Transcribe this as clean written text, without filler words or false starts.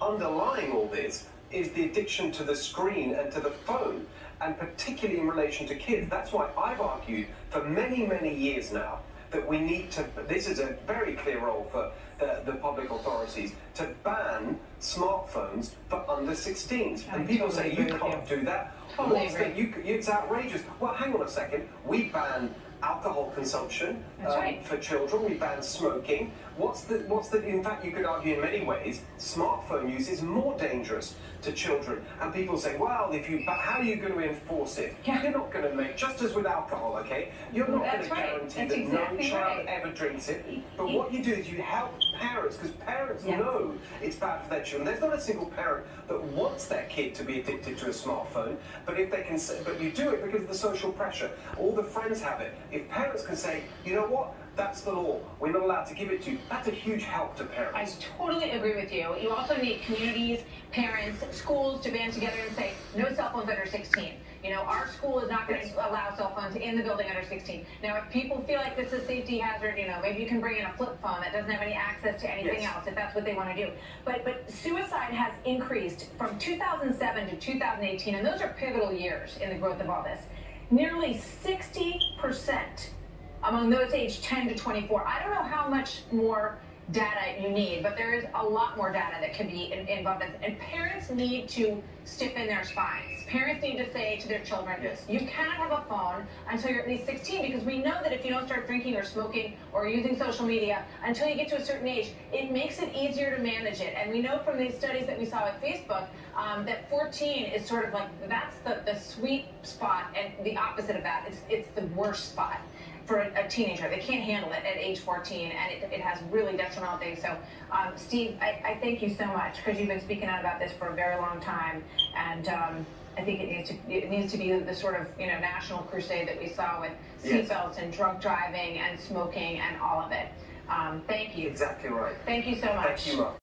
underlying all this is the addiction to the screen and to the phone, and particularly in relation to kids. That's why I've argued for many, many years now that we need to, this is a very clear role for the public authorities, to ban smartphones for under 16s. And people say, you can't do that. Totally agree. It's outrageous. Well, hang on a second. We ban alcohol consumption for children. We ban smoking. In fact, you could argue in many ways, smartphone use is more dangerous to children. And people say, well, how are you going to enforce it? Yeah. You're not going to make, just as with alcohol, okay? You're not going to guarantee that exactly no child ever drinks it. But what you do is you help parents, because parents know it's bad for their children. There's not a single parent that wants their kid to be addicted to a smartphone, but if they can say, but you do it because of the social pressure. All the friends have it. If parents can say, you know what? That's the law. We're not allowed to give it to you. That's a huge help to parents. I totally agree with you. You also need communities, parents, schools to band together and say, no cell phones under 16. You know, our school is not going to allow cell phones in the building under 16. Now, if people feel like this is a safety hazard, you know, maybe you can bring in a flip phone that doesn't have any access to anything else, if that's what they want to do. But suicide has increased from 2007 to 2018, and those are pivotal years in the growth of all this. Nearly 60% among those aged 10 to 24. I don't know how much more data you need, but there is a lot more data that can be involved in. And parents need to stiffen their spines. Parents need to say to their children, you cannot have a phone until you're at least 16, because we know that if you don't start drinking or smoking or using social media until you get to a certain age, it makes it easier to manage it. And we know from these studies that we saw with Facebook that 14 is sort of like, that's the sweet spot, and the opposite of that, it's the worst spot for a teenager. They can't handle it at age 14, and it has really detrimental things. So, Steve, I thank you so much, because you've been speaking out about this for a very long time, and I think it needs to be the sort of national crusade that we saw with seatbelts and drunk driving and smoking and all of it. Thank you. Exactly right. Thank you so much. Thank you, Mark.